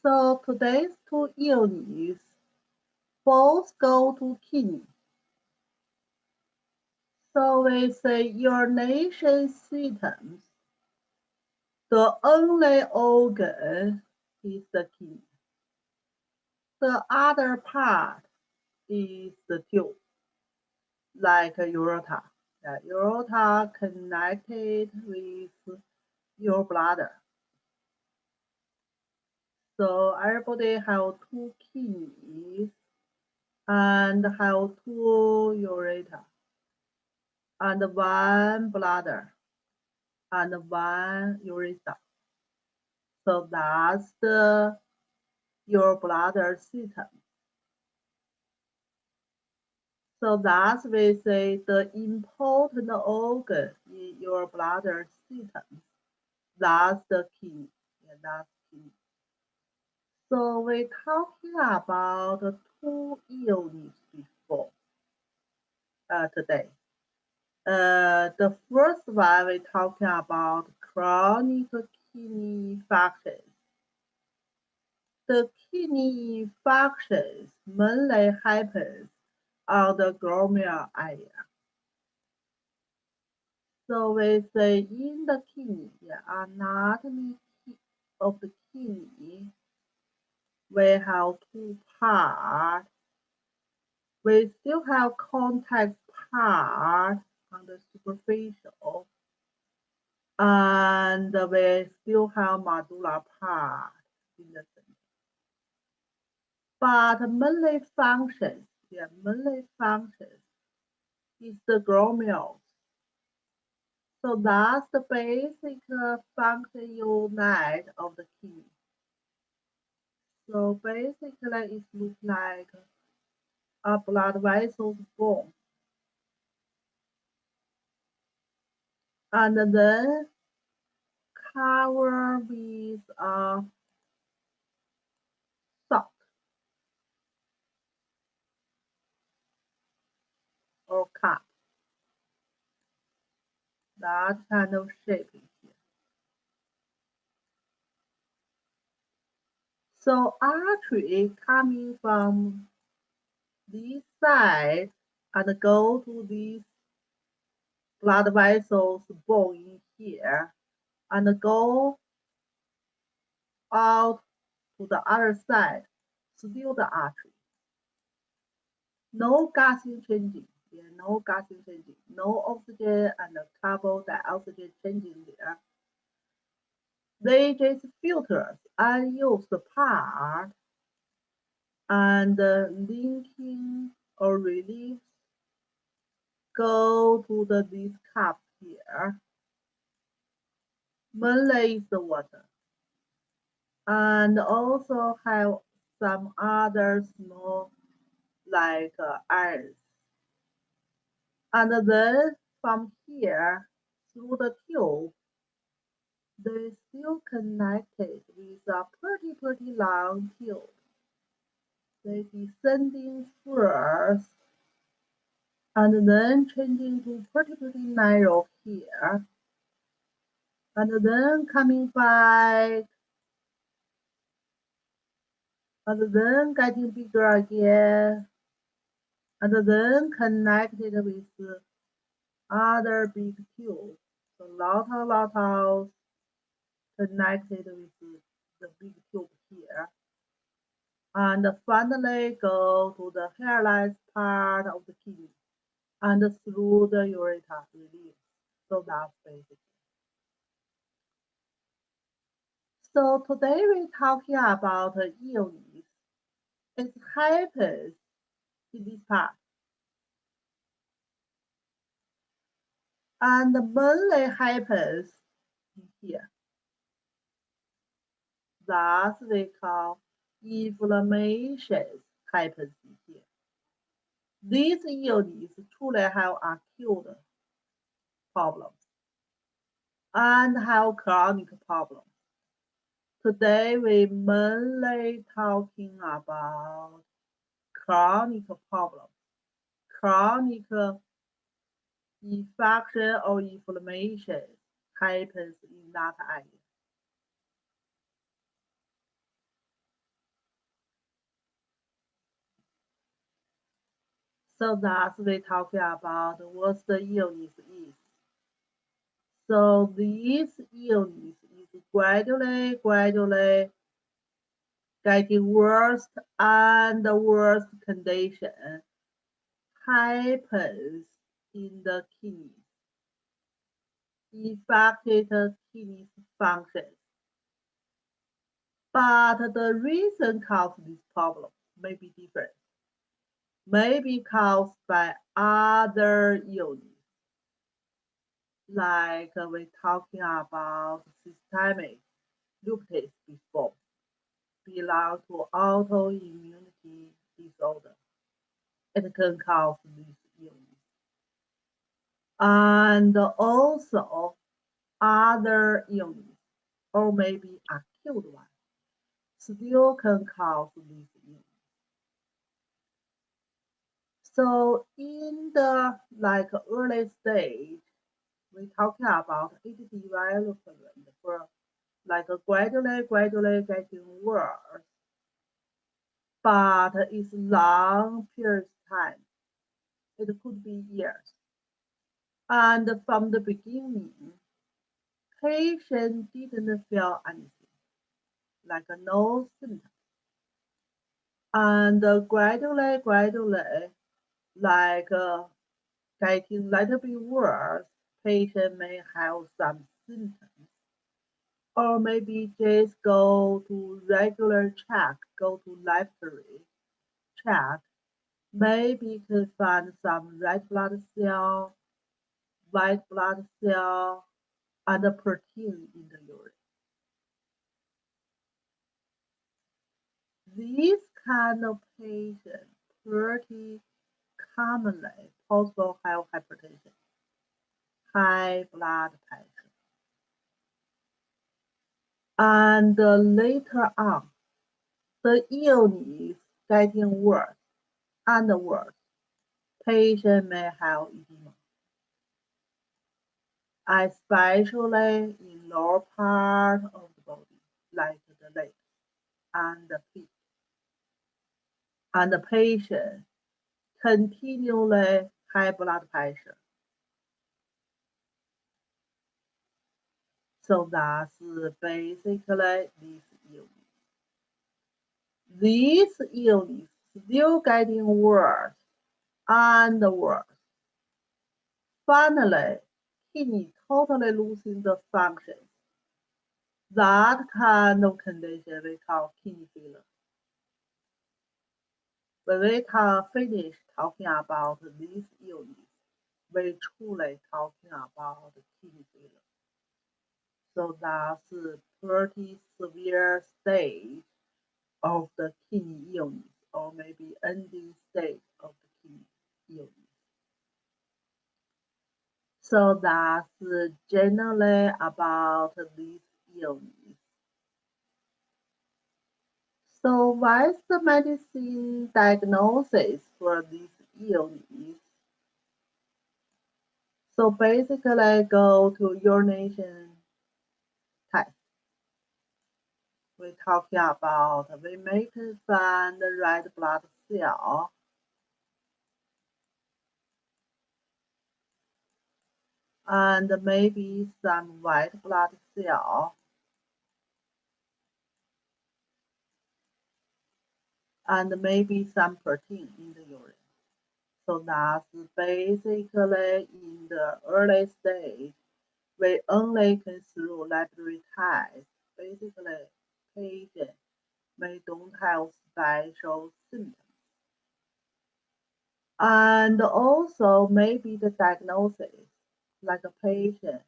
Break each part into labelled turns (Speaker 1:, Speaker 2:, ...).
Speaker 1: So today's two illnesses both go to kidney. So we say urination symptoms. The only organ is the kidney. The other part is the tube, like a ureter. The ureter connected with your bladder. So everybody have two kidneys and have two ureter and one bladder and one urethra. So that's your bladder system. So that's we say the important organ in your bladder system. That's the kidney. Yeah, that's kidney. So we're talking about two illnesses before today. The first one we're talking about chronic kidney infections. The kidney infections mainly happens on the glomerular area. So we say in the kidney, anatomy of the kidney, we have two parts. We still have contact part on the superficial, and we still have medulla part in the center. But mainly functions is the glomerulus. So that's the basic function unit of the kidney. So basically it looks like a blood vessel bone. And then cover with a sock or cup. That kind of shape is here. So artery coming from this side and go to this blood vessels bone in here and go out to the other side, still the artery. No gassing changing. No gassing changing. No oxygen and carbon dioxide changing there. They just filters unused part and linking or release go to this cup here. Mainly is the water. And also have some other small like iron. And then from here through the tube, they still connected with a pretty long tube. They descending first and then changing to pretty narrow here. And then coming back and then getting bigger again and then connected with other big tubes. So lot of connected with the big tube here. And finally go to the hairless part of the kidney and through the ureter release. So that's basic. So today we're talking about illness. It happens in this part. And mainly happens in here. That's we call inflammation happens in here. These illnesses truly have acute problems and have chronic problems. Today we mainly talking about chronic problems, chronic infection or inflammation happens in that area. So that's we're talking about what the illness is. So this illness is gradually getting worse and worse condition happens in the kidneys, affected kidney functions. But the reason caused this problem may be different, may be caused by other illness, like we're talking about systemic lupus before, belong to autoimmunity disorder. It can cause this illness. And also other illness, or maybe acute one, still can cause this illness. So in the early stage, we're talking about it development for gradually getting worse, but it's long period of time. It could be years. And from the beginning, patient didn't feel anything, no symptoms. And gradually, like getting a little bit worse, patient may have some symptoms, or maybe just go to regular check, go to laboratory check, maybe can find some red blood cell, white blood cell, and a protein in the urine. These kind of patients pretty commonly possible have hypertension, high blood pressure. And later on, the illness getting worse and worse. Patient may have edema, especially in lower part of the body, like the legs and the feet. And the patient continually high blood pressure. So that's basically this illness. This illness still getting worse and worse. Finally, kidney totally losing the functions. That kind of condition we call kidney failure. When we finish talking about this illness, we truly talking about kidney failure. So that's a pretty severe stage of the kidney illness, or maybe ending stage of the kidney illness. So that's generally about this illness. So what's the medicine diagnosis for this illness? So basically go to urination test. We're talking about we may find the red blood cell and maybe some white blood cell and maybe some protein in the urine. So that's basically in the early stage, we only can through laboratory tests. Basically, patient may don't have special symptoms. And also maybe the diagnosis, like a patient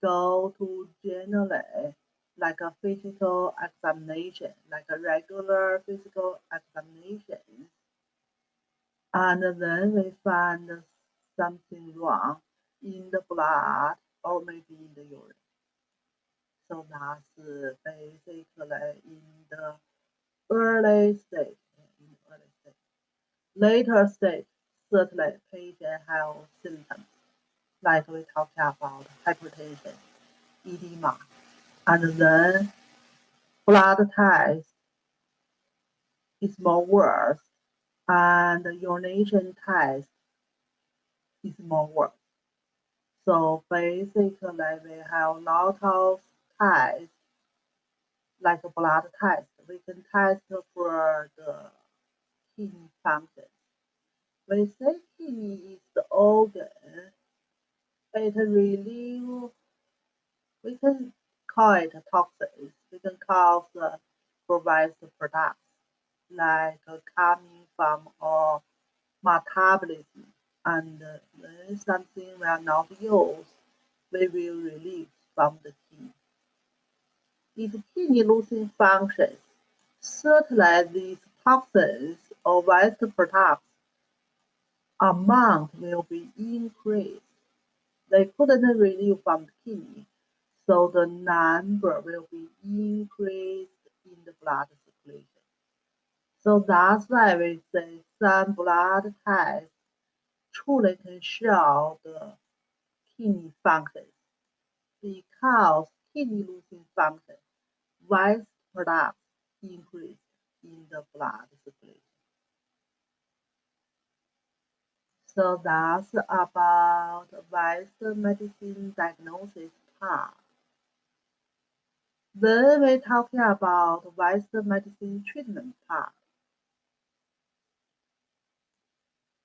Speaker 1: go to generally like a physical examination, like a regular physical examination, and then we find something wrong in the blood or maybe in the urine. So that's basically in the early stage. Later stage, certainly patient have symptoms like we talked about hypertension, edema, and then blood test is more worse. and the urination test is more work. So basically, we have a lot of tests, like a blood test. We can test for the kidney function. We say kidney is the organ. It relieves, we can call it toxins. We can call the provides products like coming from our metabolism, and when something we are not used, we will release from the kidney. If kidney losing functions, certainly these toxins or waste products amount will be increased. They couldn't relieve from the kidney, so the number will be increased in the blood circulation. So that's why we say some blood tests truly can show the kidney function, because kidney losing function, waste products increase in the blood circulation. So that's about Western medicine diagnosis part. When we're talking about Western medicine treatment part,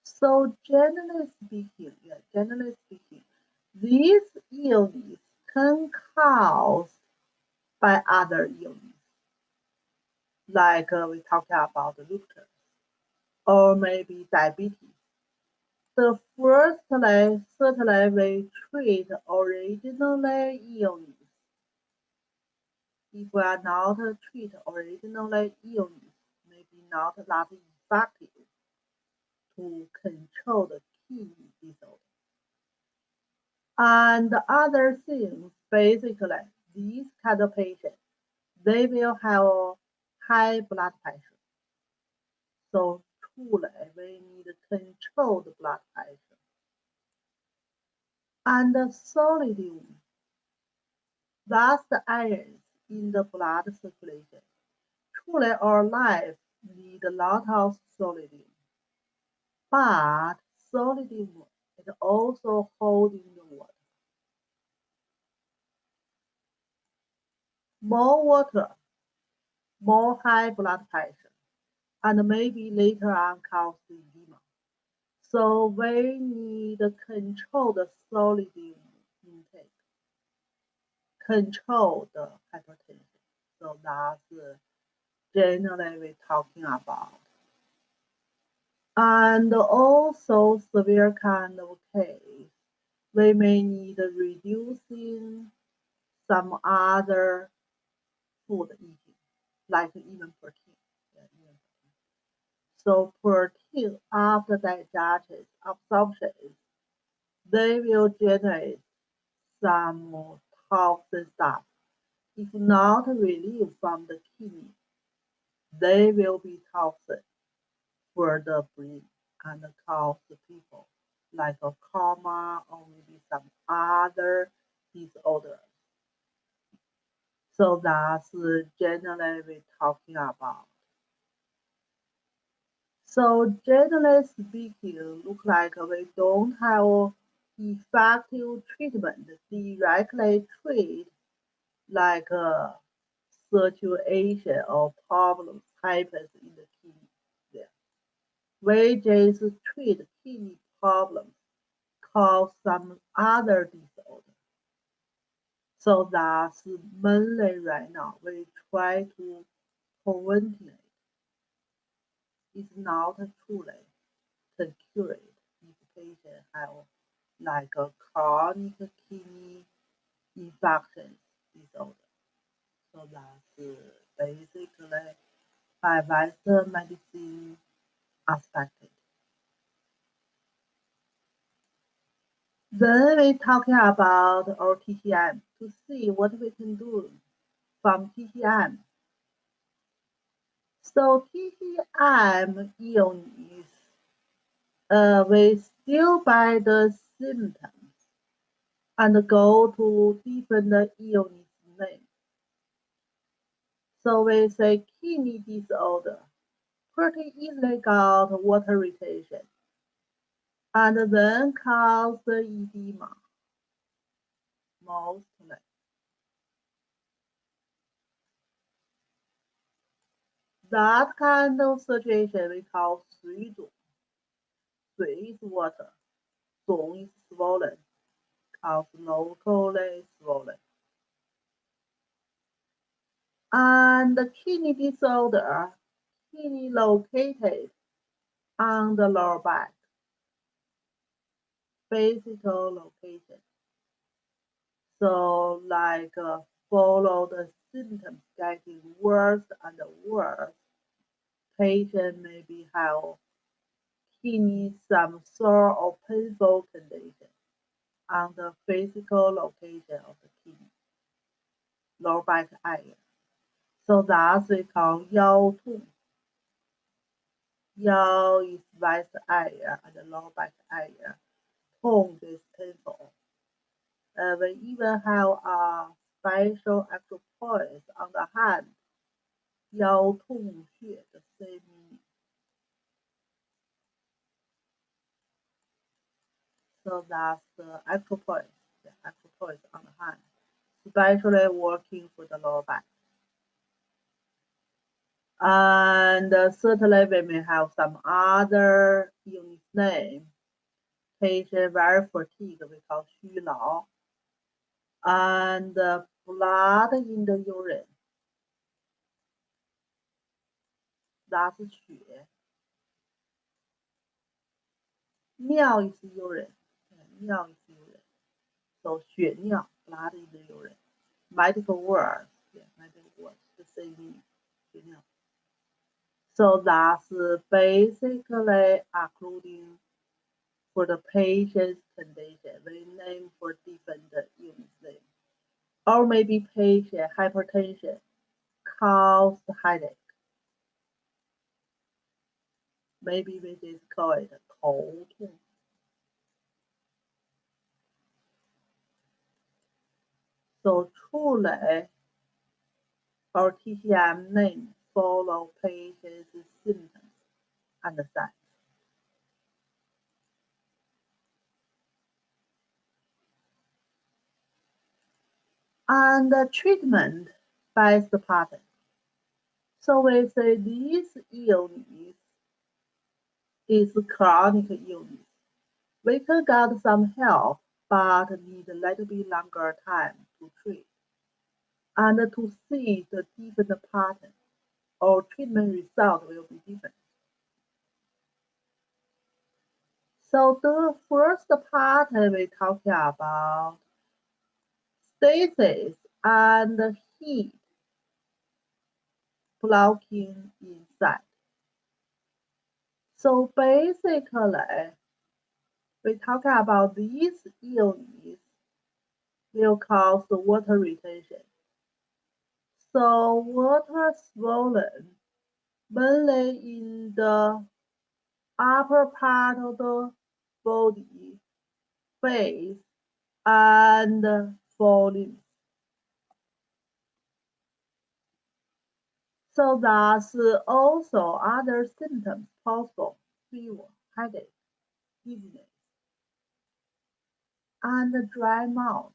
Speaker 1: so generally speaking, these illness can cause by other illness, like we talking about lupus or maybe diabetes. The first certainly we treat originally illness. If we are not treat originally illness, maybe not that effective to control the kidney disorder. And other things, basically, these kind of patients, they will have high blood pressure. So truly, we need to control the blood pressure. And the sodium, that's the iron in the blood circulation. Truly, our life need a lot of sodium. But sodium is also holding the water. More water, more high blood pressure, and maybe later on cause edema. So we need to control the sodium intake, control the hypertension. So that's generally we're talking about. And also severe kind of case, we may need reducing some other food eating, like even protein. Yeah, even protein. So protein after digestion absorption, they will generate some toxic stuff. If not relieved from the kidney, they will be toxic for the brain and cause the people like a coma or maybe some other disorder. So that's generally we're talking about. So generally speaking, look like we don't have effective treatment directly treat like situation or problems happens in the kidney. Yeah. We just treat kidney problems cause some other disorder. So that's mainly right now we try to prevent it. It's not too late to cure it if patient have like a chronic kidney infection disorder. So that's basically by Western medicine aspect. Then we're talking about our TCM to see what we can do from TCM. So TCM illness, we still by the symptoms and go to different illness names. So we say kidney disorder, pretty easily got water retention and then cause the edema mostly. That kind of situation we call 水肿. 水 is water, 肿 is swollen, cause locally swollen. And the kidney disorder, kidney located on the lower back, physical location. So like follow the symptoms getting worse and worse. Patient maybe have kidney some sore or painful condition on the physical location of the kidney, lower back area. So that's we call 腰痛. 腰 is west area and the lower back area. 痛 is painful. We even have a special acupoint on the hand. 腰痛穴 the same meaning. So that's the acupoint on the hand, especially working for the lower back. And certainly we may have some other unit name. Patient very fatigued, we call 虚劳. And blood in the urine, that's 血. 尿 is urine. 尿 is urine. So 血尿, blood in the urine. Medical words, medical words, the same meaning. 血尿. So that's basically including for the patient's condition. We name for different unit name. Or maybe patient hypertension caused headache. Maybe we just call it 头痛. So truly, our TCM name follow patient's symptoms and signs. And the treatment based pattern. So we say this illness is chronic illness. We can get some help, but need a little bit longer time to treat. And to see the different pattern or treatment result will be different. So the first pattern we talking about stasis and heat blocking inside. So basically, we talk about this illness will cause water retention. So water swollen mainly in the upper part of the body, face, and limbs. So that's also other symptoms possible: fever, headache, dizziness, and dry mouth.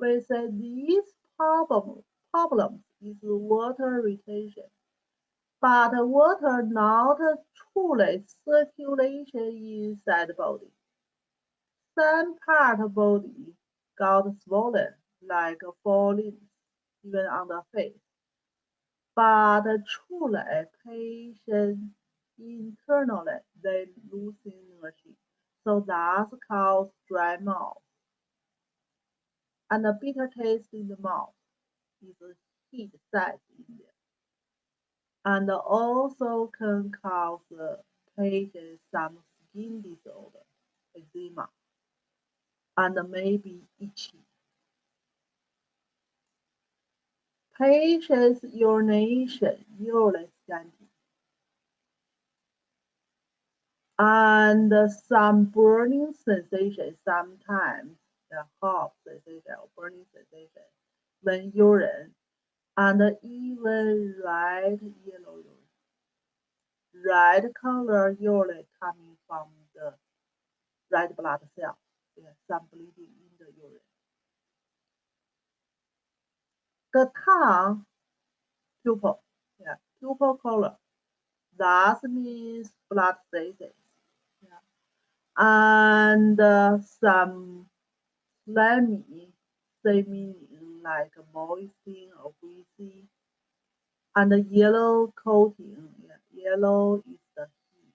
Speaker 1: We say these problems is water retention, but water not truly circulation inside the body. Some part of body got swollen, like limbs, even on the face. But truly, patient internally they losing energy, so that's called dry mouth. And a bitter taste in the mouth is a heat set in there. And also can cause patient some skin disorder, eczema, and maybe itchy. Patient's urination usually scanty, and some burning sensation, sometimes the hot sensation or burning sensation when urine, and even red yellow urine. red color usually coming from the red blood cells. Yeah, some bleeding in the urine. The tongue, pupil, yeah, pupil color. That means blood stasis. Yeah. And some slimy, same meaning like moistening or greasy. And the yellow coating, yeah, yellow is the heat.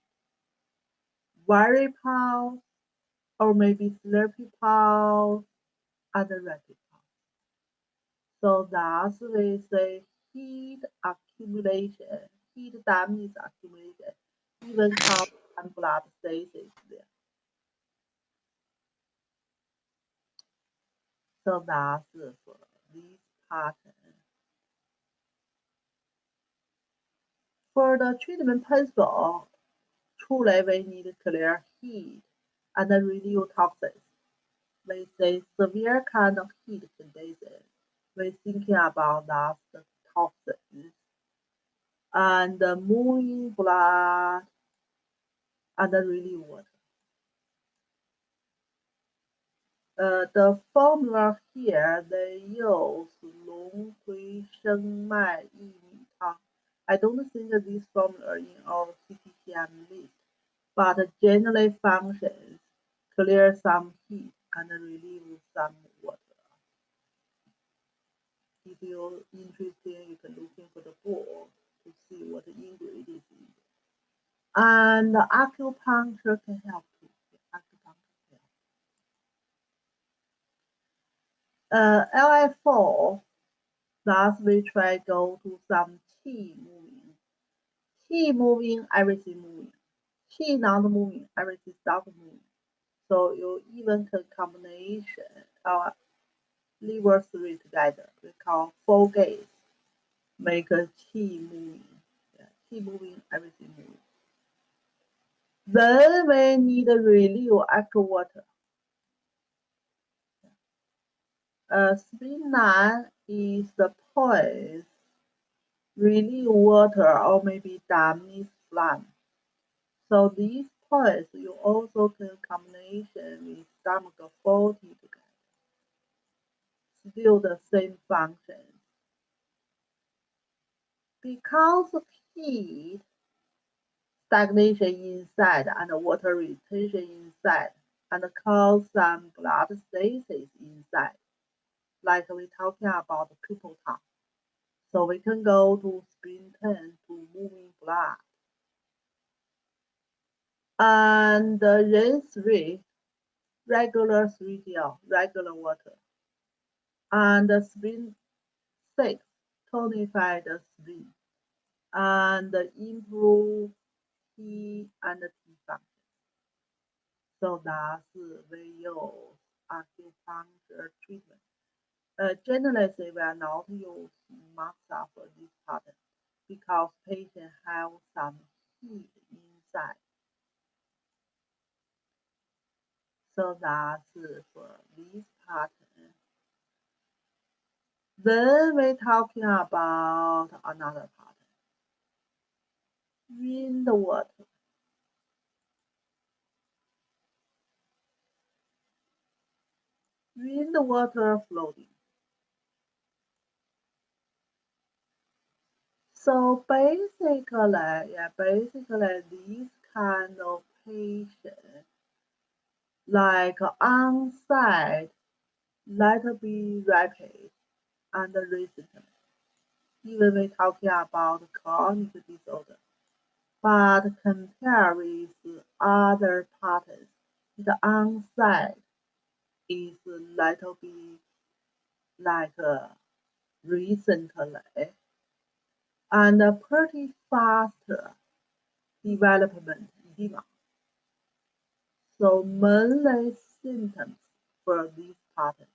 Speaker 1: Very pale, or maybe slurpy pale, and rapid pale. So that's we say heat accumulation. Heat damage accumulation, even cause blood stasis there. So that's for this pattern. For the treatment principle, truly we need clear heat and relieve toxins. We say severe kind of heat condition. We're thinking about that the toxins and moving blood and relieve water. The formula here they use 龙回生脉薏米汤. I don't think this formula in our CTTM list, but generally functions clear some heat and relieve some water. If you're interested, you can look into the book to see what the ingredients is. And acupuncture can help too. Acupuncture can help. LI4, thus we try go to some qi moving. Qi moving, everything moving. Qi not moving, everything stop moving. So you even can combination liver three together. We call four gaze. Make a qi moving. Yeah, qi moving, everything moving. Then we need to relieve aqua water. Spring9 is the place relieve water or maybe damage phlegm. So these points you also can combination with stomach 40 together. Still the same function. Because of heat, stagnation inside and water retention inside and cause some blood stasis inside, like we're talking about the pupil tongue. So we can go to spring 10 to moving blood. And ren 3, regular 3DL, regular water. And spring 6, tonified spring. And improve T and T function. So that's we use acupuncture treatment. Generally, we are not using massage for this pattern because patients have some heat inside. So that's for this pattern. Then we're talking about another pattern. Wind water. Wind water floating. So basically, this kind of patient, like onset, little bit rapid and recent. Even we're talking about chronic disorder, but compared with other patterns, the onset is little bit like recently and pretty fast development edema. So mainly symptoms for this pattern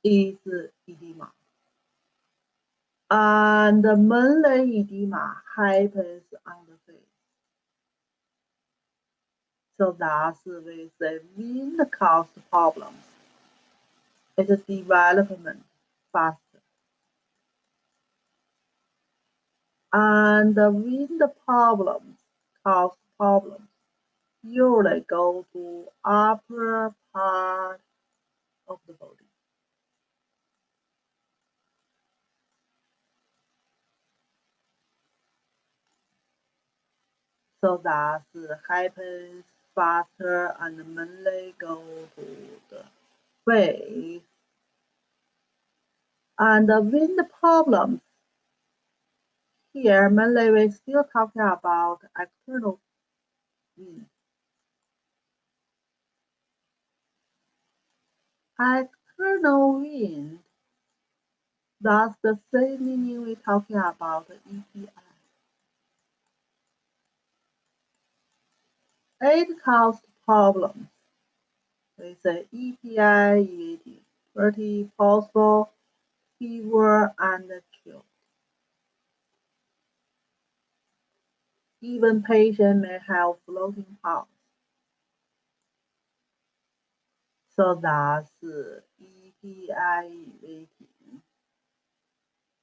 Speaker 1: is edema. And mainly edema happens on the face. So that's with the main cause problems. It's development faster. And with the problems, cause problems usually go to upper part of the body. So that happens faster and mainly go to the face. And with the problems, here mainly we're still talking about external wind. External wind, that's the same meaning we're talking about EPI. It causes problems with EPI, EVD, pretty possible fever and chill. Even patient may have floating pulse. So that's EPI, EVD.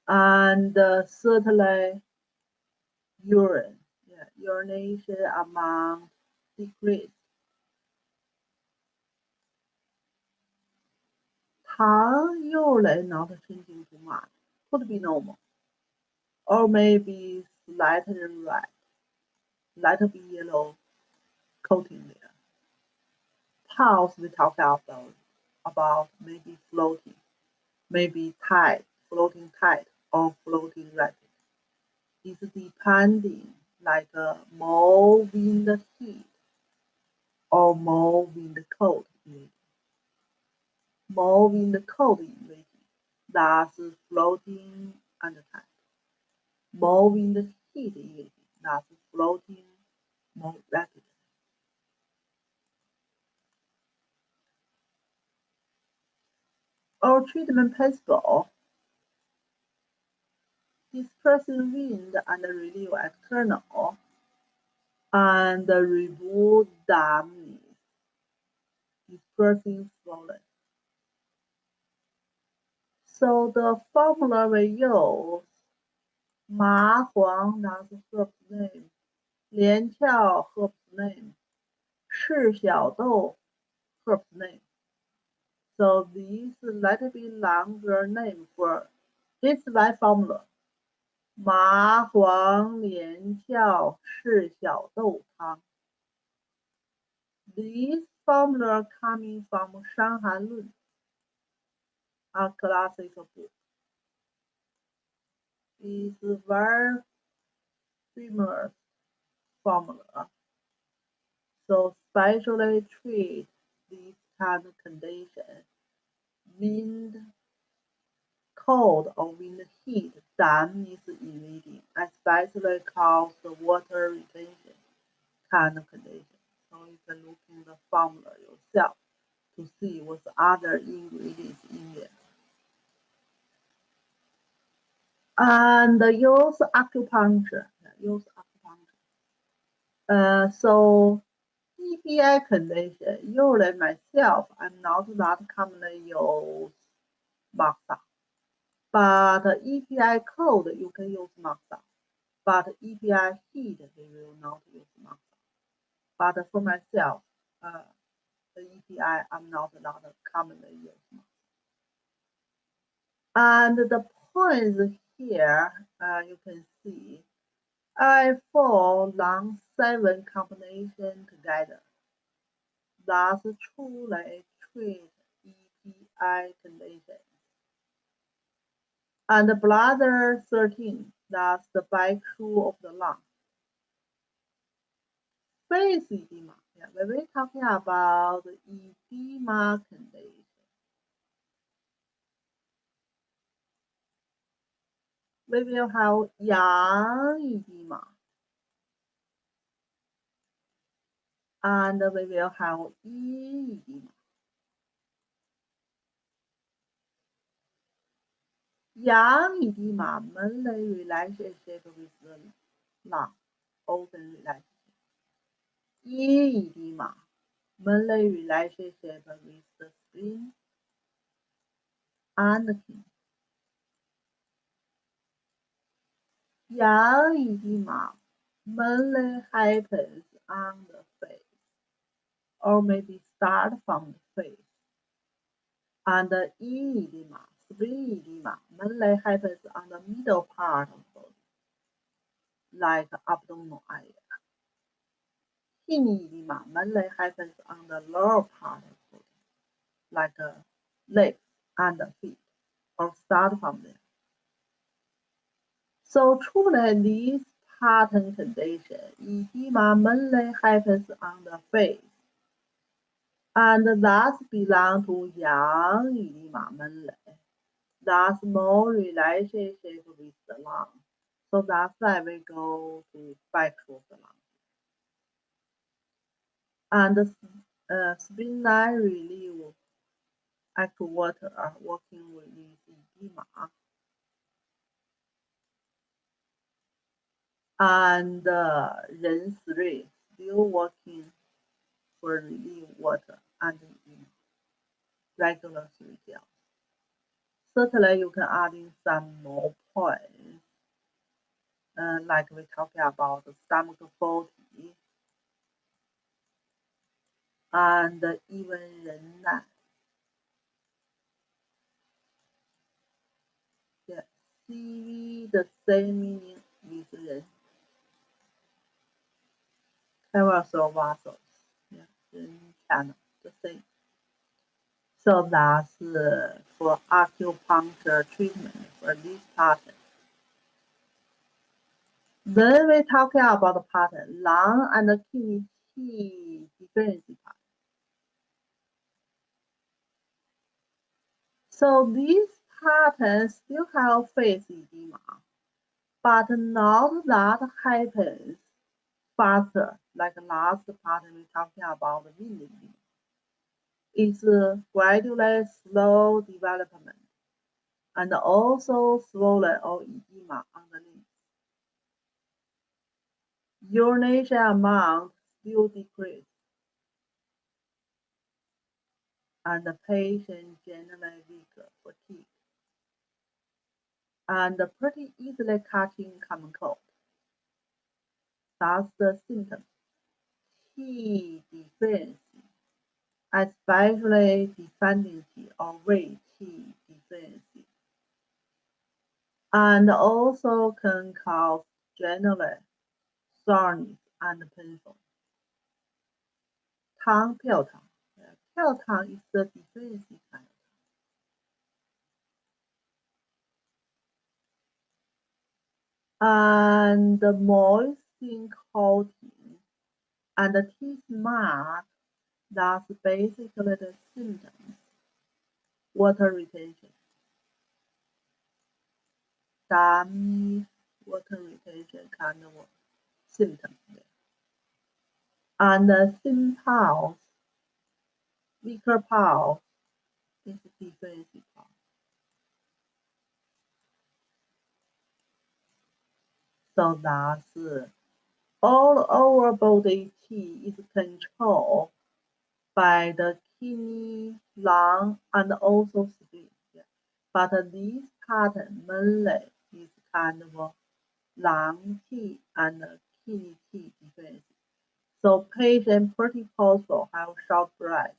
Speaker 1: And certainly urine, urination amount decreased. 糖 usually not changing too much, could be normal, or maybe slightly red, light yellow coating there. Pulse we talk about maybe floating, maybe tight, floating tight, or floating rapid. It's depending like more wind heat or more wind cold. More wind cold UV, that's floating and tight. More wind heat UV, that's floating more rapidly. Our treatment principle: dispersing wind and relieve external, and remove dampness, dispersing swollen. So the formula we use: 麻黄 that's herb's name, 连翘 herb's name, 赤小豆 herb's name. So this little bit longer name for this one formula: 麻黄连翘赤小豆汤. This formula coming from 伤寒论, a classic book. It's a very famous formula. So specially treat this kind of condition: wind cold or wind heat, dampness invading, especially cause the water retention kind of condition. So you can look in the formula yourself to see what's other ingredients in there. And use acupuncture. So EPI condition, usually myself, I'm not that commonly use maxa. But EPI cold, you can use maxa. But EPI heat, we will not use maxa. But for myself, the EPI, I'm not commonly use maxa. And the points here, you can see, I4 long 7 combination together. That's truly treat EPI condition. And the bladder 13, that's the back of the lung. Face edema, when we're talking about edema condition, we will have yang edema, and we will have yin edema. Yang edema mainly relationship with the lung, organ relationship. Yin edema mainly relationship with the spleen and the kidney. Yang edema mainly happens on the face, or maybe start from the face. And edema, spleen edema, mainly happens on the middle part of the body, like abdominal area. Kidney edema mainly happens on the lower part of the body, like legs and feet, or start from there. So truly, this pattern condition, edema mainly happens on the face, and thus belong to young edema mainly. Thus more relationship with the lung. So that's why we go to back to the lung. And spinal relief active water are working with edema. And rinse rate still working for relief water and edema. Regular 3 gels. Certainly you can add in some more points, like we talking about the stomach 40 and even 忍耐. Yeah, CV the same meaning with 人. Carousel vessels. Yeah, 人 channel the same. So that's for acupuncture treatment for this pattern. Then we talking about the pattern, lung and kidney key difference pattern. So this pattern still have face edema, but not that happens faster like last pattern we talking about the wind edema. It's gradually slow development and also swollen or edema underneath. Urination amount still decrease, and the patient generally weaker, fatigue, and pretty easily catching common cold. That's the symptom. T deficiency, especially deficiency or weight T deficiency, and also can cause generally soreness and painful. 汤票糖，票糖 is the deficiency kind of and the moist skin coating and the teeth mark, that's basically the symptoms. Water retention. Dummy water retention kind of symptom there. And the thin pulse, weaker pulse is the deficiency pulse. So that's all over body T is controlled by the kidney, lung, and also spleen. Yeah. But this pattern mainly is kind of lung T and kidney T deficiency. So patient pretty possible have short breath,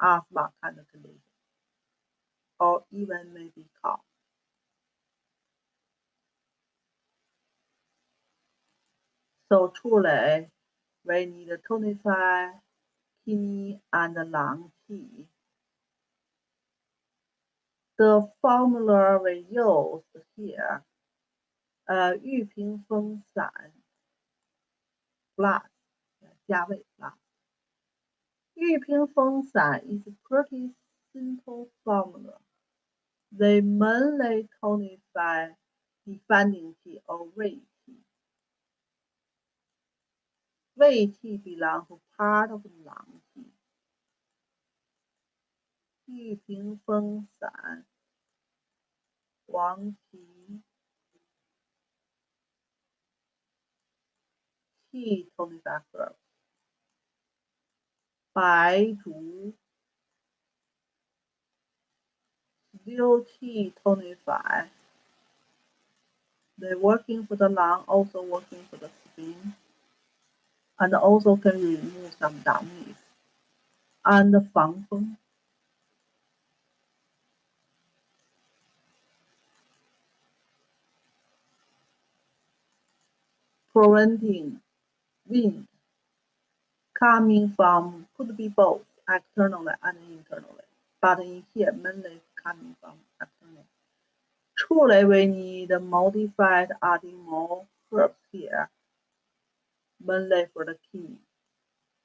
Speaker 1: asthma kind of condition, or even maybe cough. So truly, we need to tonify kidney and lung T. The formula we use here, 玉屏风散 plus 加味 plus. 玉屏风散 is a pretty simple formula. They mainly tonify defining T or weight T. Weight T belongs to part of lung T. 玉屏风散黄芪 T tonify herb. 白术 still T tonify. They're working for the lung, also working for the spleen. and also can remove some dampness and 防风。Preventing wind coming from could be both externally and internally, but in here mainly coming from externally. Truly, we need modified adding more herbs here, mainly for the kidney.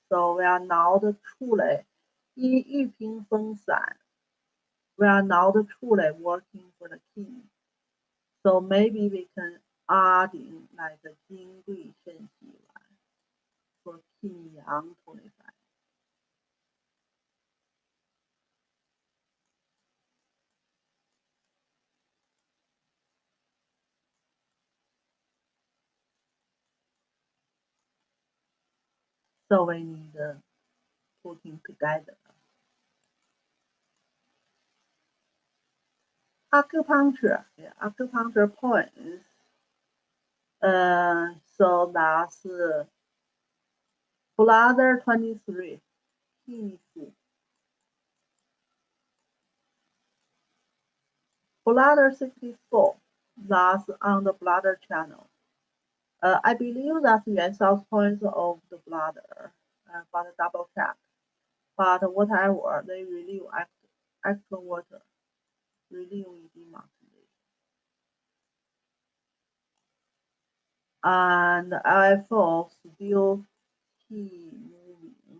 Speaker 1: So we are not truly 以玉屏风散 we are not truly working for the kidney. So maybe we can add in like a 金匮肾气丸 for kidney yang tonified. So we need putting together. Acupuncture, yeah, acupuncture points. So that's bladder 23, kidney 4. Bladder 64, that's on the bladder channel. I believe that's Yuan Shao's points of the bladder, but double check. But whatever, they relieve extra water, relieve edema. And LFO still key moving.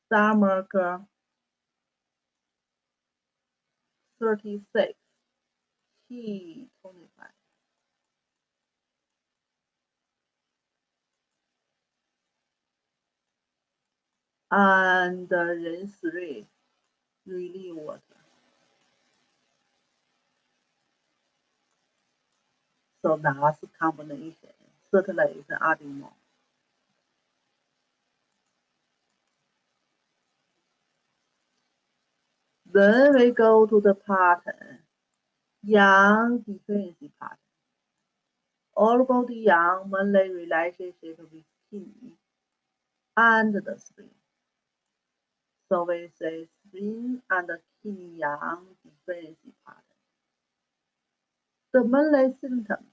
Speaker 1: Stomach 36, key 25. And 人 3, relieve water. So that's combination. Certainly you can add in more. Then we go to the pattern, yang deficiency pattern. All body yang mainly relationship with kidney and the spleen. So we say spleen and kidney yang deficiency pattern. The mainly symptoms.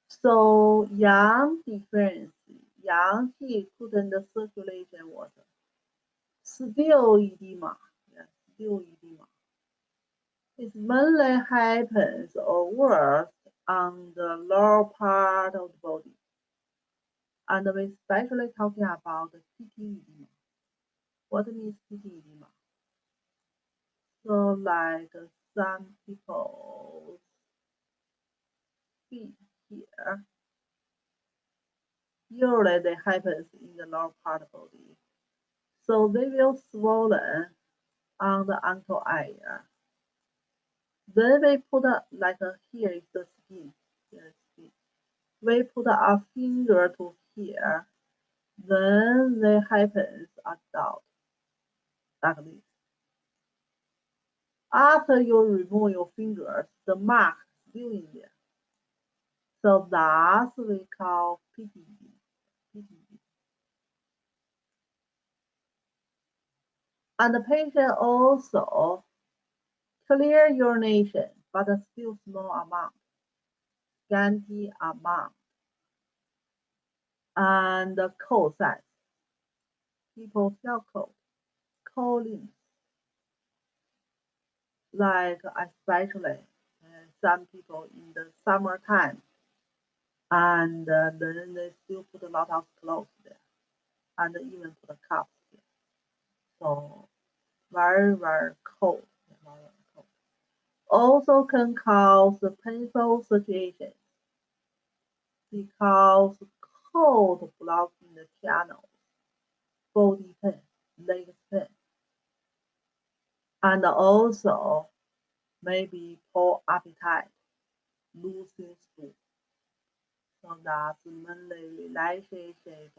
Speaker 1: So yang deficiency, yang qi couldn't circulation water. Still edema, yes, still edema. It mainly happens or worse on the lower part of the body. And we especially talking about PT edema. What means PT edema? So like some people's feet here, usually they happens in the lower part of the body. So they will swollen on the ankle area. Then we put like here is the skin, here is skin. We put a finger to here, then they happens a dot like this. After you remove your fingers, the mark still in there. So that's we call PTD. And the patient also clear urination, but still small amount, scanty amount. And the cold size. People feel cold, cold limbs. Like especially some people in the summertime, and then they still put a lot of clothes there, and even put a cups there. So very, very cold. Very, very cold. Also can cause painful situations because cold blocking the channels, body pain, leg pain, and also maybe poor appetite, losing stool. So that's mainly relationship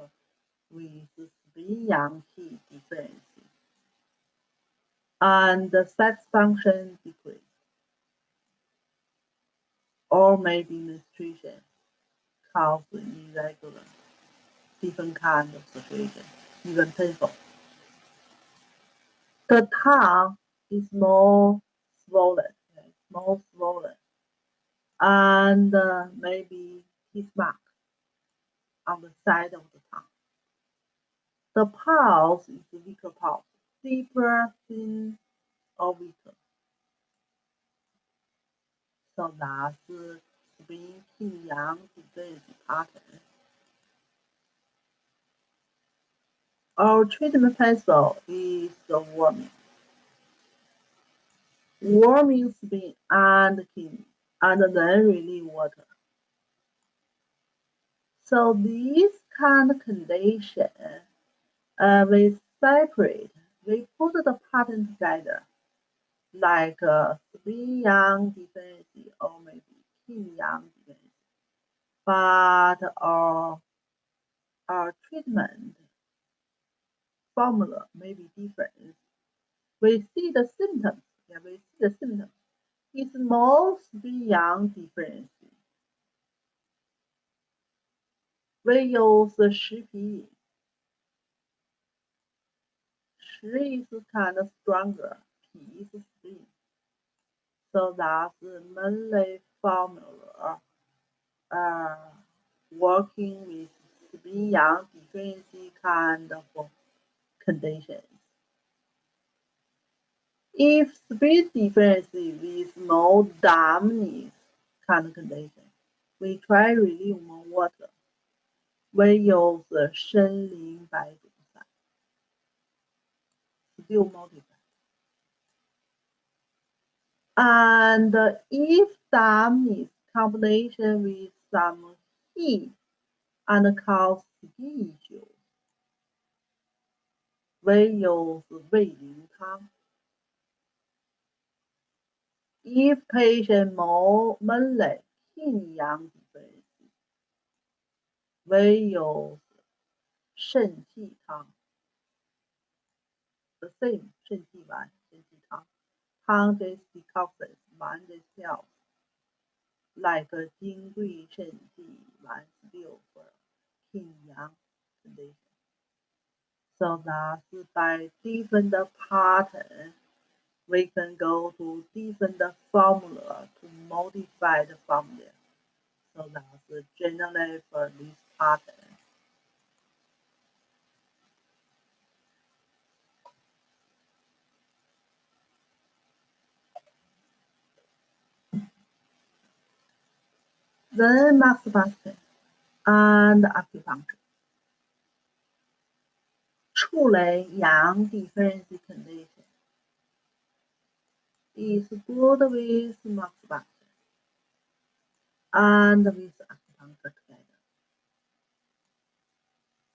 Speaker 1: with spleen yang qi deficiency. And the sex function decrease, or maybe menstruation cause irregular, different kind of situation, even painful. The tongue is more swollen, and maybe teeth mark on the side of the tongue. The pulse is weaker pulse, deeper, thin, or weaker. So that's spleen yin yang disease pattern. Our treatment pencil is the warming. Warming spleen and kidney, and then relieve water. So this kind of condition, we separate, we put the pattern together, like spleen yang deficiency or maybe yin yang deficiency. But our treatment formula may be different. We see the symptoms. Yeah, we see the symptoms. It's more spleen yang deficiency. We use 10 皮 10 is kind of stronger, 皮 is spleen. So that's mainly formula working with spleen yang deficiency kind of conditions. If spleen deficiency with more dampness kind of condition, we try relieve more water. We use 生灵白术散 still multiply. And if dampness combination with some heat and cause skin issues, we use 味淋汤. If patient more mainly yin yang deficiency, we use 肾气汤. The same 肾气丸, 肾气汤. 汤 is decoction, 丸 is health. Like 金匮肾气丸 still for yin yang condition. So that's by different pattern, we can go to different formula to modify the formula. So that's generally for this pattern. Then masturbation and acupuncture. 处理阳 deficiency condition is good with masturbation and with acupuncture together.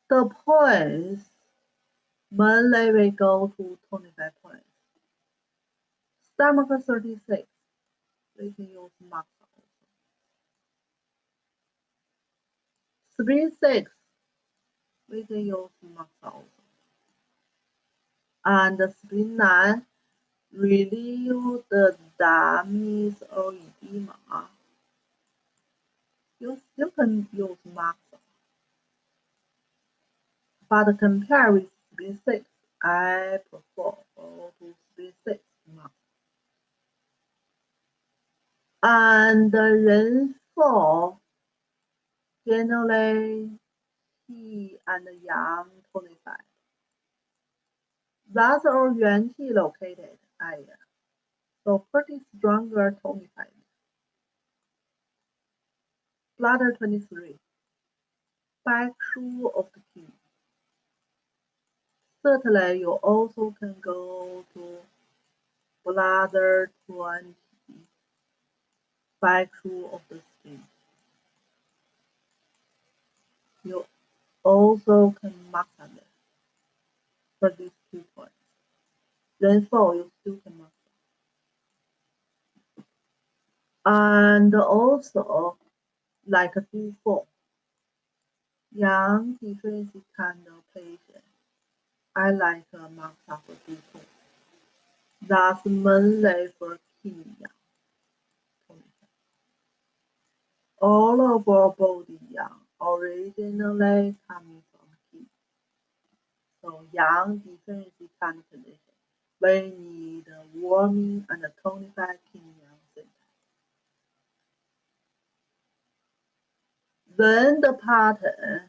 Speaker 1: The points, mainly we go to 25 points. Stomach 36, we can use max also. Spleen 6, we can use max also. And spleen 9, relieve the damage or edema. You still can use max. But compared with spleen 6, I prefer to spleen 6 max. And ren 4, generally Qi and Yang tonified. That's our Yuan Qi located area. So pretty stronger tonified. Bladder 23. Back shu of the key. Certainly you also can go to bladder 20. Back shu of the skin. You also can mark on it for these 2 points. Then 4 you still can mark. And also like a 2-4. Yang deficiency kind of patient, I like a max of 2-4. That's mainly for yin yang. all over body young, originally coming from kidney. So young deficiency kind of condition. We need warming and tonified kidney center. Then the pattern,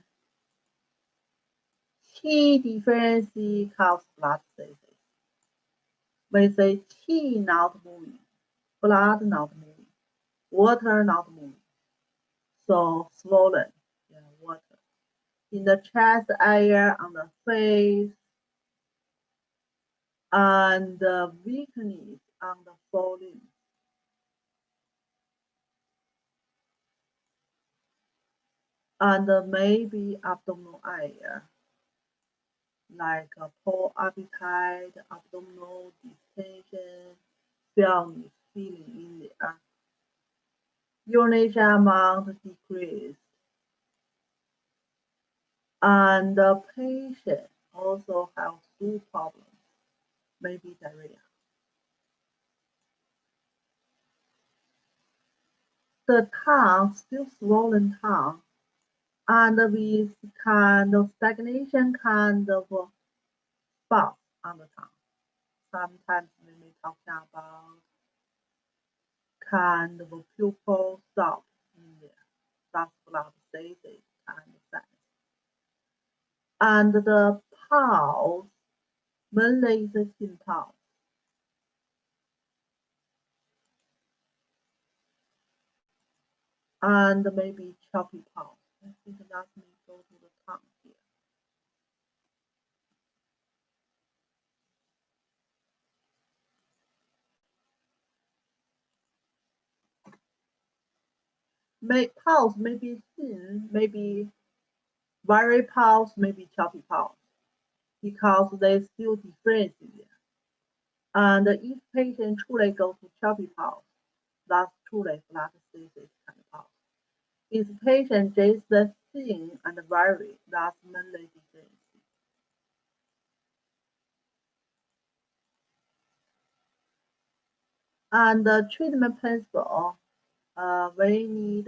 Speaker 1: Qi deficiency causes blood stasis. We say Qi not moving, blood not moving, water not moving. So swollen, water. In the chest area, on the face, and weakness on the forelimb. And maybe abdominal area, like poor appetite, abdominal distension, firmness feeling in there. Urination amount decreased. And the patient also has stool problems, maybe diarrhea. The tongue, still swollen tongue, and with kind of stagnation, kind of spots on the tongue. Sometimes we may talk about kind of a pupil stop in there. That's blood stasis kind of sense. And the pulse, mainly is a thin pulse. And maybe choppy pulse. I think that may go to the tongue here. Pulse may be thin, maybe very pulse, maybe choppy pulse, because there's still difference there. And if patient truly go to choppy pulse, that's truly blood stasis kind of pulse. If patient just thin and very, that's mainly difference. And the treatment principle, we need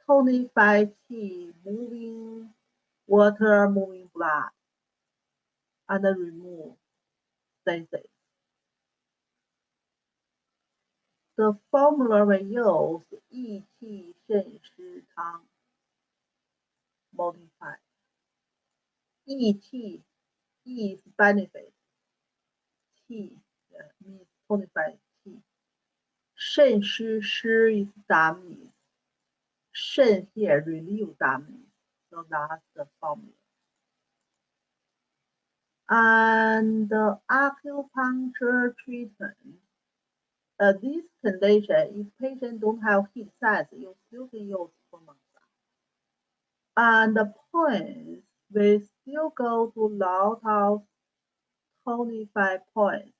Speaker 1: tonified qi, moving water, moving blood, and remove stasis. The formula we use 益气肾湿汤 modified. 益气 is benefit. 气 means tonified 气. 肾湿 is dampness. 肾 here relieve dampness. So that's the formula. And the acupuncture treatment. This condition, if patient don't have heat sense, you still can use for massage. And the points, we still go to Lautau 25 points.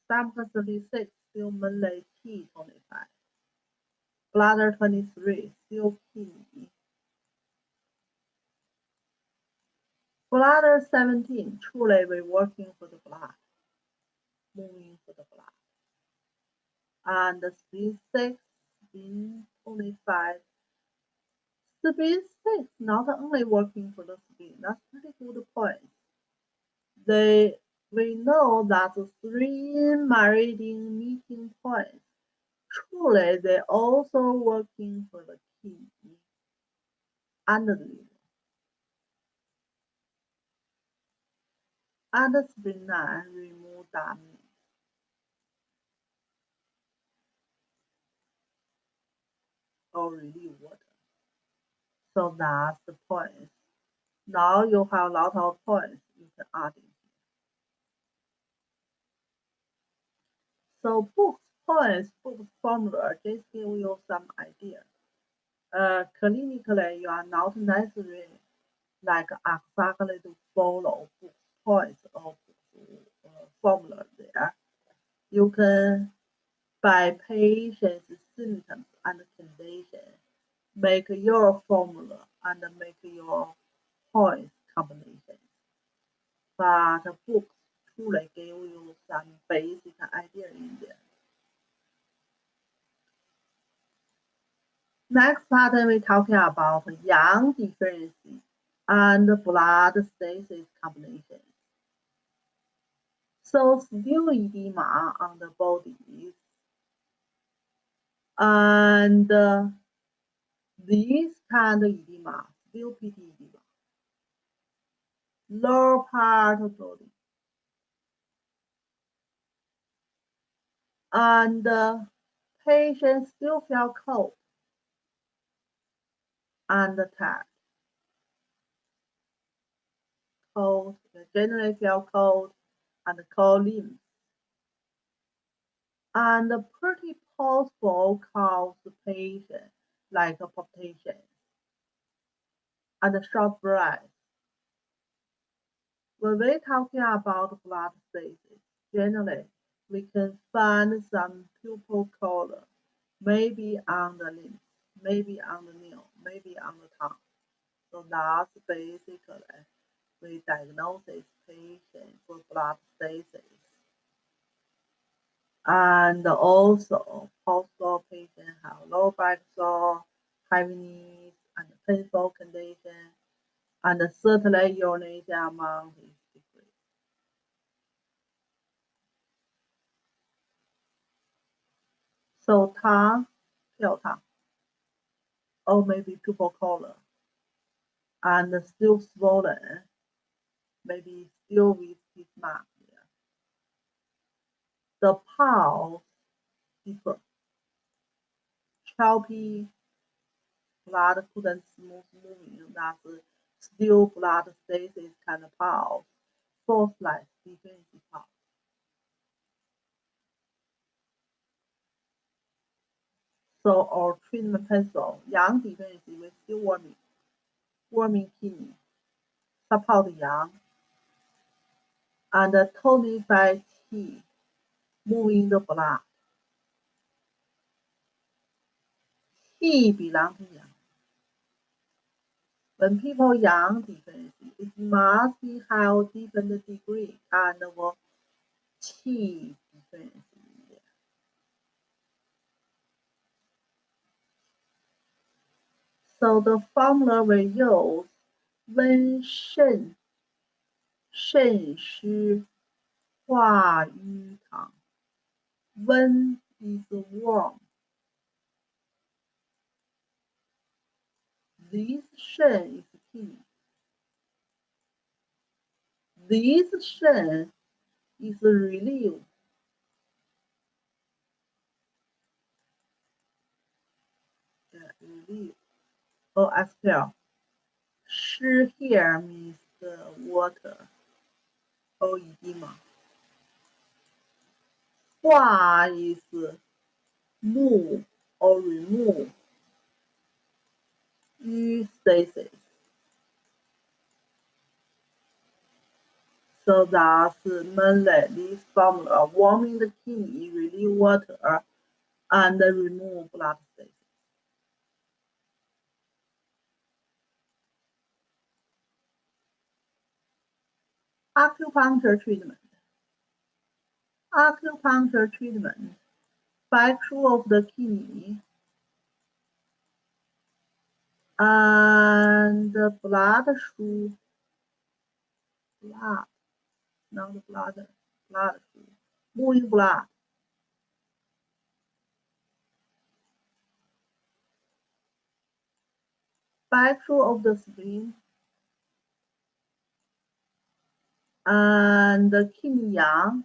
Speaker 1: Sample 36, still mainly T 25. Bladder 23, still kidney. Bladder 17, truly we're working for the blood, moving for the blood. And the spleen 6, spleen 25. Spleen 6 not only working for the spleen, that's pretty good point. We know that the 3 meridian meeting points, truly they also working for the kidney and the liver. And the spleen 9 remove damage. Or relieve water. So that's the point. Now you have a lot of points you can add in. So books points, books formula just give you some idea. Clinically, you are not necessarily like exactly to follow books points or formula there. You can, by patient's symptoms and condition, make your formula and make your points combination. But books truly give you some basic idea in there. Next part, we're talking about yang deficiency and blood stasis combinations. So still edema on the bodies, and this kind of edema, still PT edema, lower part of body, and patient still feel cold and tired. Cold, generally feel cold and cold limbs. And pretty possible cause patient like palpitation and short breath. When we're talking about blood stasis, generally we can find some pupil color, maybe on the limbs, maybe on the nail, maybe on the tongue. So that's basically we diagnose patient for blood stasis. And also possible patient have low back sore, heavy knees, and painful condition, and certainly urination amount is decreased. So tongue, pale tongue, or maybe pupil color, and still swollen, maybe still with this mark here. The pulse differ. Choppy, blood couldn't smooth moving, that's still blood stasis kind of pulse, force-like deficiency pulse. So our treatment pencil, yang deficiency with still warming kidney, support yang, and tonify T, moving the blood. T belongs to yang. When people yang deficiency, it must be have different degree kind of T deficiency. So the formula we use, 温肾湿化瘀糖。温 is warm. This 肾 is kidney. This 肾 is relief. Relief or expel. 湿 here means the water or edema. 化 is move or remove. 瘀 stasis. So that's mainly this formula, warming the kidney, relieve water, and remove blood stasis. Acupuncture treatment. Acupuncture treatment, fracture of the kidney, and blood through blood, not blood, blood through, moving blood. Fracture of the spleen, and the kidney yang,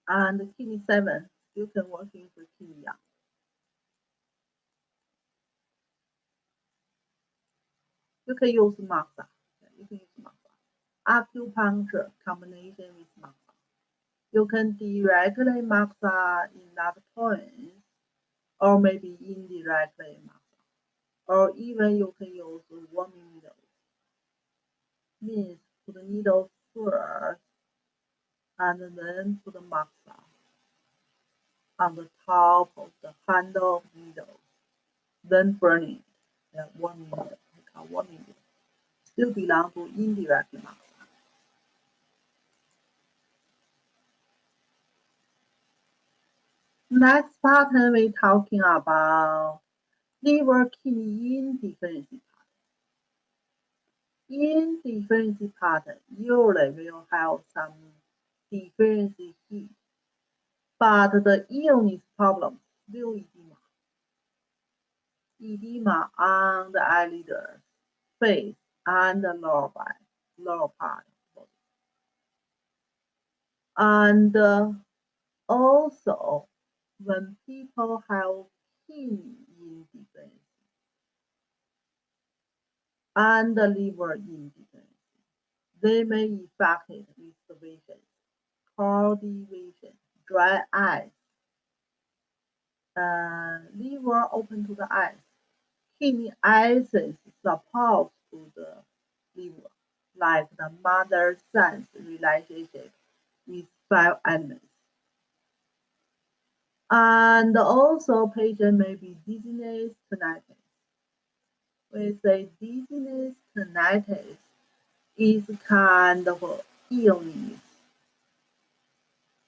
Speaker 1: and the kidney 7, you can work in for kidney yang. You can use massage. You can use massage. Acupuncture combination with massage. You can directly massage in that point, or maybe indirectly massage, or even you can use warming needles. Means put the needle first, and then put the massage on the top of the handle of the needle, then burning it. Yeah, warming needle. We call warming needle. Still belong to indirect massage. Next pattern we're talking about liver kidney indifferency pattern. Indifferency pattern usually will have some difference here, but the illness problem still edema. Edema on the eyelids, face, and the lower part of the body. And also, when people have kidney indifference and the liver indifference, they may affect it with vision, cloudy vision, dry eyes, liver open to the eyes, kidney essence supposed to the liver, like the mother-son relationship with 5 elements. And also patient may be dizziness, tinnitus. We say dizziness, tinnitus is kind of illness.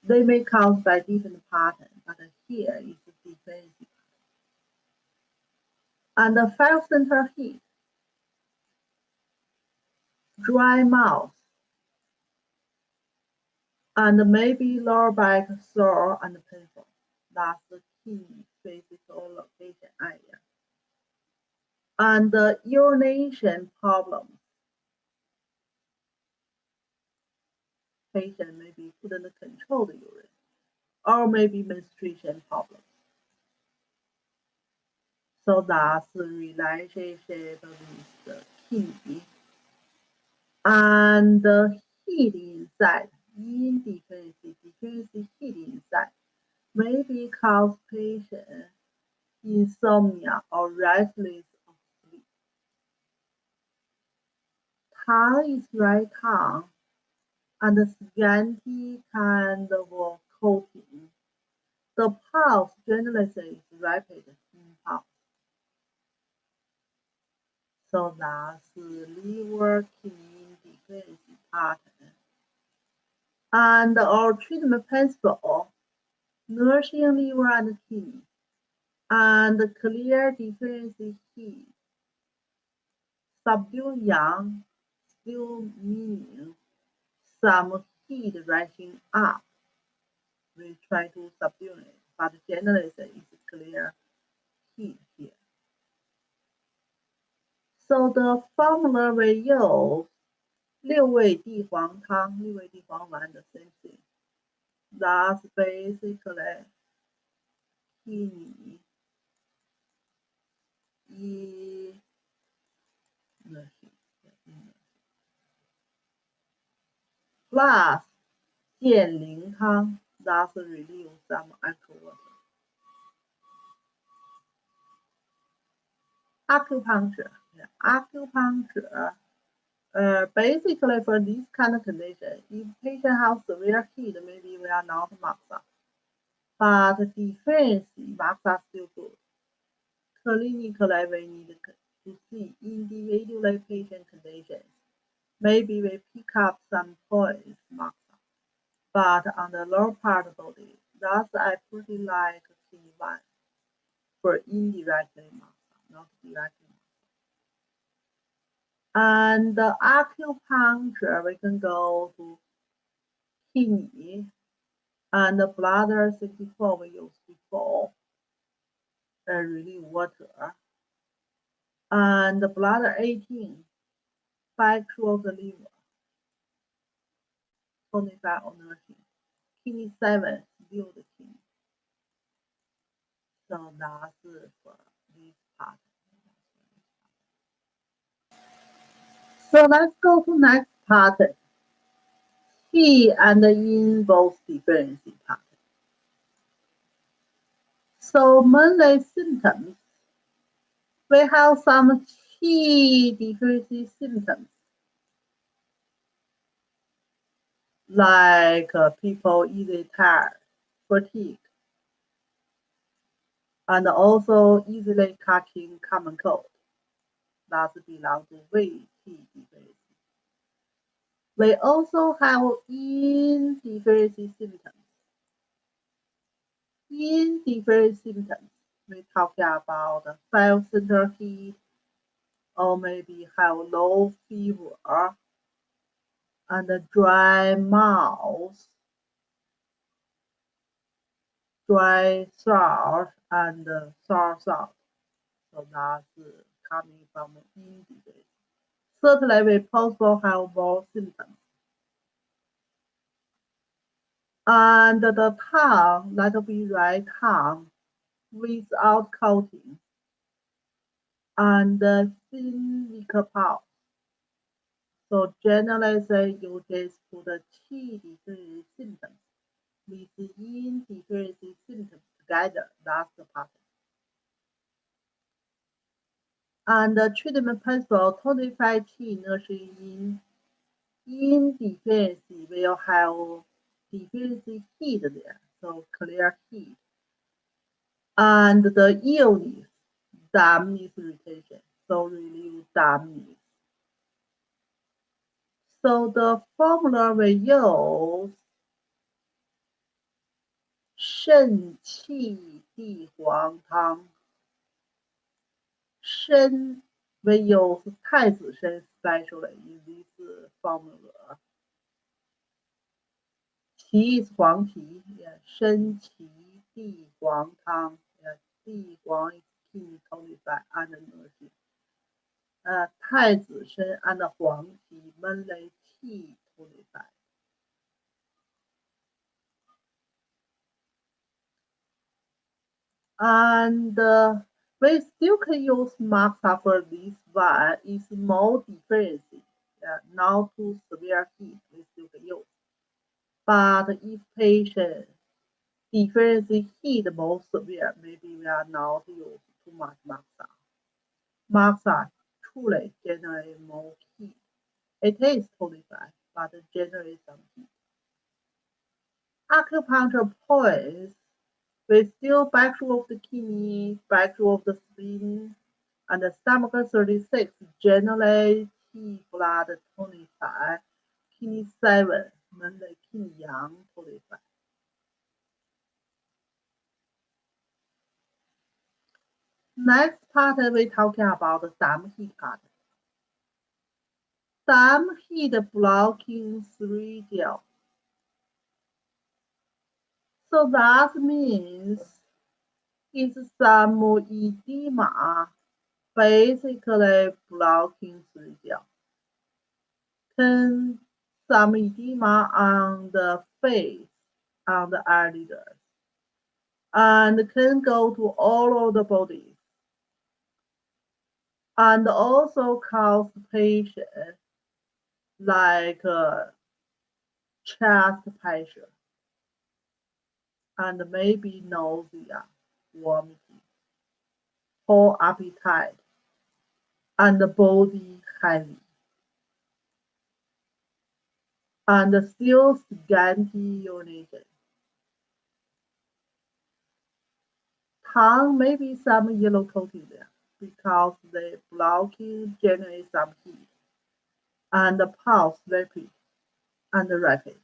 Speaker 1: They may cause by different patterns, but here is the difference. And the 5 center heat, dry mouth, and maybe lower back sore and painful. That's the key physical location area. And the urination problems. Patient maybe couldn't control the urine, or maybe menstruation problems. So that's the relationship with the kidney. And the heat inside, indifference heat inside, maybe cause patient insomnia or restless of sleep. Tongue is dry tongue and scanty kind of coating. The pulse generally is rapid impulse. So that's liver kidney indifference pattern. And our treatment principle, nourishing liver and kidney, and clear difference heat, subdue yang, still meaning some heat rising up. We try to subdue it, but generally it's clear heat here. So the formula we use, 六味地黄汤, 六味地黄丸 the same thing. That's basically kidney plus 健灵汤, that's relieve some alcohol water. Acupuncture. Acupuncture. Basically for this kind of condition, if patient has severe heat, maybe we are not massage. But difference massage still good. Clinically, we need to see individual patient conditions. Maybe we pick up some points massage, but on the lower part of the body, that's I pretty like kidney one for indirectly massage, not directly. And the acupuncture, we can go to kidney and the bladder 64 we used before, relieve water. And the bladder 18, factual the liver, 25 on nursing. Kidney 7, still the kidney. So that's for this part. So let's go to next pattern. T and in both difference pattern. So mainly symptoms. We have some key difference symptoms, like people easily tired, fatigue, and also easily catching common cold. That belongs to weight difference. We also have indifference symptoms. In different symptoms, we talk about 5-center heat, or maybe have low fever and a dry mouth, dry throat, and sore throat. So that's coming from in different. Certainly, we possible have more symptoms. And the tongue, that will be right tongue, without coating, and thin liquor pouch. So generally say you just put the T different symptoms with in different symptoms together. That's the pattern. And the treatment principle 25T 呢是in deficiency will have deficiency heat there, so clear heat. And the illness, dumbness irritation, so relieve dumbness. So the formula we use 肾气地黄汤，参 we use 太子参 especially in this formula. 芪 is 黄芪 参芪地黄汤 地黄 is kidney tonifier and nursing. 太子参 and 黄芪 mainly kidney tonifier. And we still can use maxa for this one. It's more deficiency, not too severe heat, we still can use. But if patient deficiency heat more severe, maybe we are not use too much maxa. Maxa truly generate more heat. It is tonified, but it generates some heat. Acupuncture points with still back of the kidney, back of the spleen, and the stomach 36 generally T blood 25, kidney 7, mainly kidney yang 25. Next part we talking about the thumb heat part. Thumb heat blocking 3 gel. So that means it's some edema basically blocking 3 gel. Can some edema on the face, on the eyelids, and can go to all of the body, and also cause patient like chest pressure, and maybe nausea, vomiting, poor appetite, and body heavy, and still scanty urination. Tongue may be some yellow coating there because the blocking generates some heat, and the pulse rapid and rapid,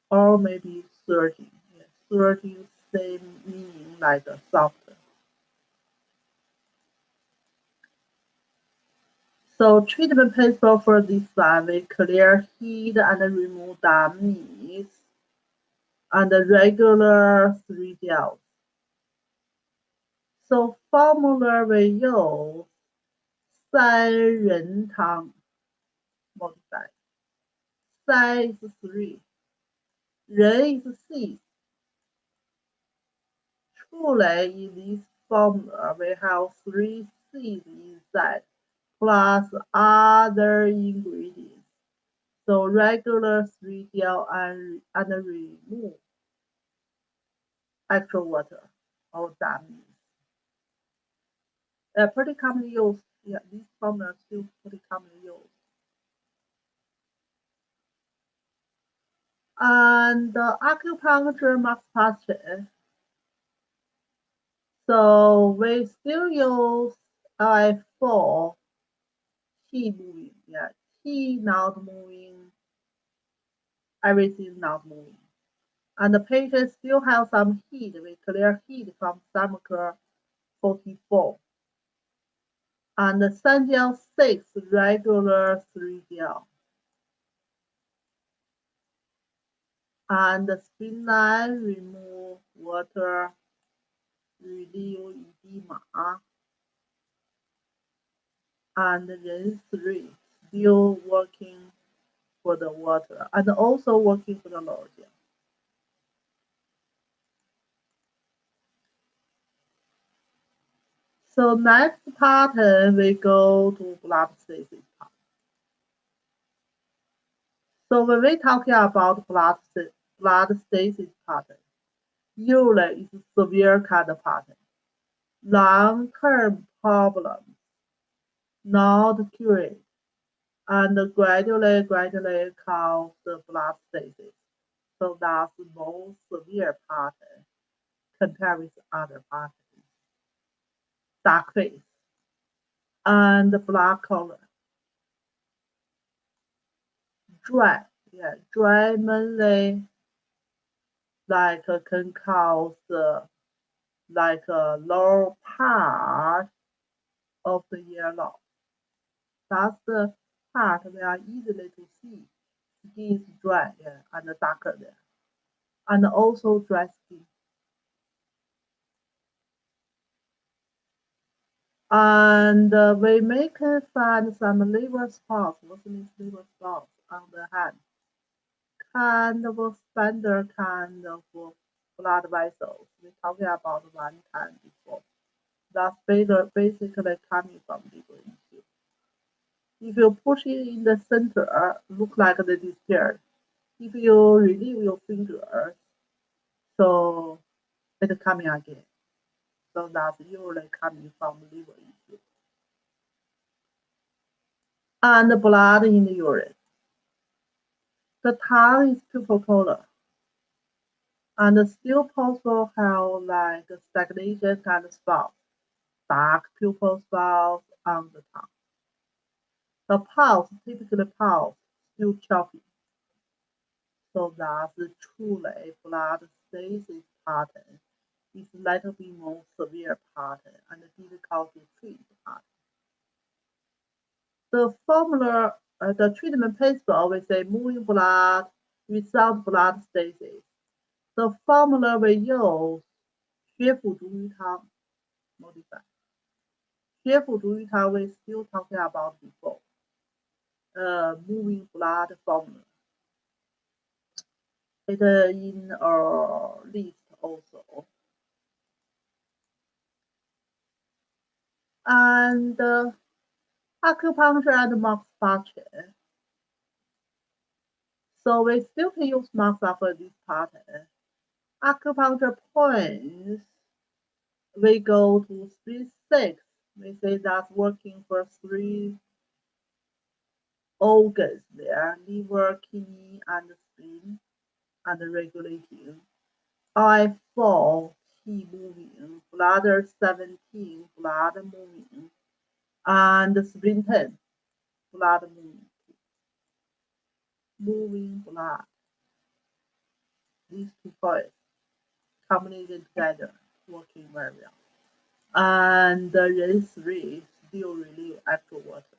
Speaker 1: or maybe surging. Yeah, surging same meaning like a softer. So treatment principle for this one, we clear heat and remove dampness, and regular 3 gels. So formula we use 3人汤 modified. 3 is 3, 人 is 6. Truly in this formula we have 3 C's inside plus other ingredients. So regular 3 gel and remove extra water or dampness. Pretty commonly used. Yeah, this formula is still pretty commonly used. And the acupuncture massage. So we still use LF4 T moving. Yeah, T not moving, everything not moving. And the patient still has some heat, we clear heat from stomach 44. And the 3-6 regular 3-gel. And the spin line remove water, relieve edema. And then 3 still working for the water and also working for the lower gel. So next pattern we go to blood stasis part. So when we talking about blood stasis pattern, usually it's severe kind of pattern. Long-term problems not cured and gradually cause the blood stasis. So that's the most severe pattern compared with other patterns. Dark face and black color. Dry, dry mainly like can cause like a lower part of the earlobe. That's the part we are easily to see. Skin is dry, and darker there, and also dry skin. And we may can find some liver spots. What means liver spots on the hand? Kind of standard kind of blood vessels. We talked about one time before. That's basically coming from liver issue. If you push it in the center, look like they disappeared. If you relieve your finger, so it's coming again. So that's usually coming from liver issue. And the blood in the urine. The tongue is purple color. And still possible have like stagnation kind of spots, dark purple spots on the tongue. The pulse, typically pulse, still choppy. So that's truly blood stasis pattern. It's a little bit more severe pattern and difficult to treat pattern. The formula, the treatment principle, we say moving blood without blood stasis. The formula we use 血府逐鱼汤 modify. 血府逐鱼汤 we still talking about before. Moving blood formula. It in our list also. And acupuncture and massage. So we still can use massage for this pattern. Acupuncture points, we go to 3-6. We say that's working for 3 organs there, liver, kidney, and spleen, and regulating. I4, T moving, bladder 17, blood moving, and spleen 10, blood moving. Moving blood. These 2 points combined together, working very well. And then 3 still relieve after water.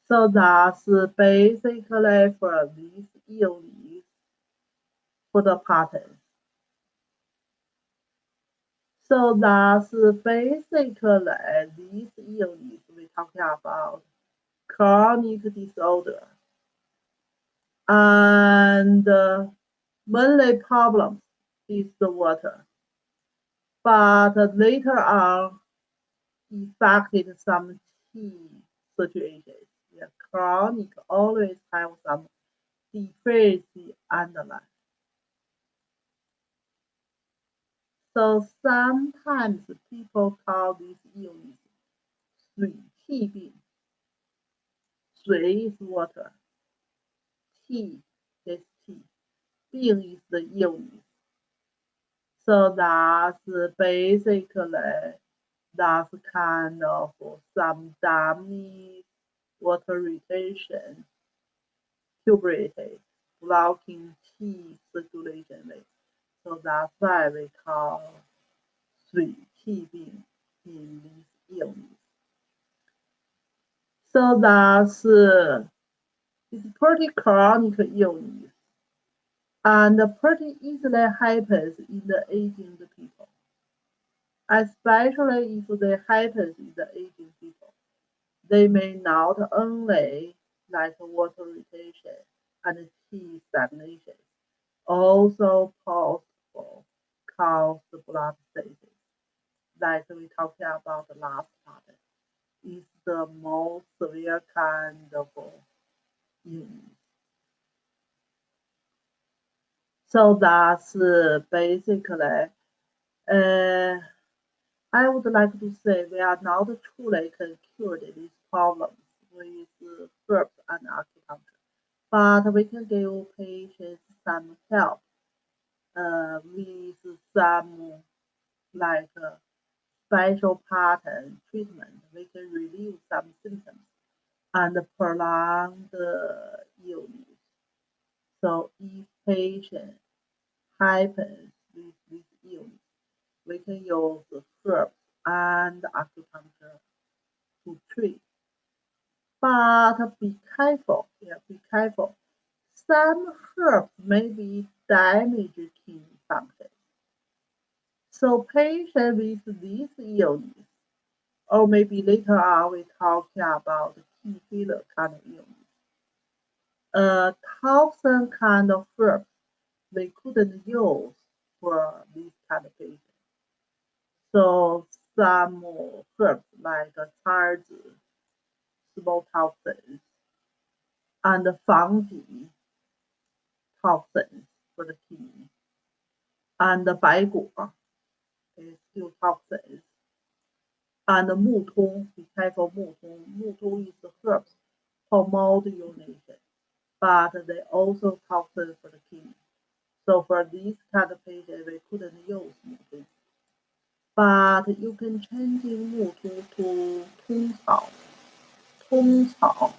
Speaker 1: So that's basically for these illness for the patterns. So that's basically these illness we're talking about chronic disorder. And mainly problem is the water. But later on, affected some key situations. Chronic always have some deficiency underlying. So sometimes people call this illness 水气病. 水 is water. 气 is tea. 病 is the illness. So that's basically that's kind of some damage, water retention, tuberculosis, blocking qi circulation rate. So that's why we call 水气病 in this illness. So that's it's pretty chronic illness and pretty easily happens in the aging people, especially if they happens in the aging people. They may not only like water retention and qi stagnation, also possible cause blood stasis, like we talked about the last part, is the most severe kind of illness. So that's basically, I would like to say we are not truly can cure these problems with herbs and acupuncture, but we can give patients some help with some like special pattern treatment. We can relieve some symptoms and prolong the illness. So if patient happens with this illness, we can use herbs and acupuncture to treat. But be careful, be careful. Some herbs may be damage kidney function. So patients with this illness, or maybe later on we talking about kidney failure kind of illness, toxin kind of herbs they couldn't use for this kind of patient. So some herbs like charzi, small toxins, and fungi toxins for the kidney, and 白果 is still toxins, and 木通, be careful 木通 is the herbs promote urination, but they also toxins for the kidney. So for this kind of patient, we couldn't use 木通. But you can change 木通 to 通草. 通草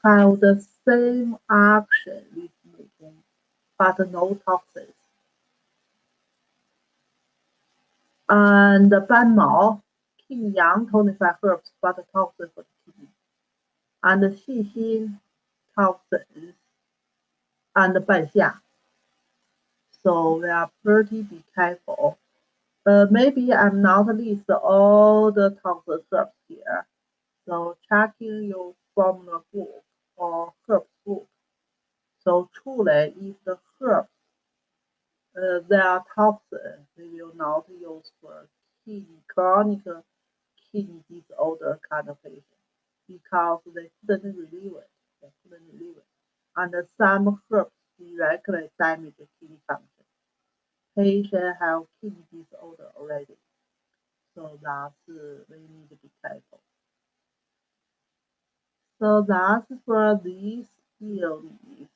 Speaker 1: have the same action with 木通, but no toxins. And 斑毛, yin yang tonified herbs, but toxins for the kidney. And 细辛 toxins, and 半夏. So we are pretty be careful. Maybe I'm not list all the toxic herbs here. So checking your formula book or herbs book. So truly, if the herbs they are toxic, they will not use for chronic kidney disorder kind of patient because they couldn't relieve it. They couldn't relieve it. And some herbs directly damage the kidney function. Patient have kidney disorder already. So that's we need to be careful. So that's for this illness.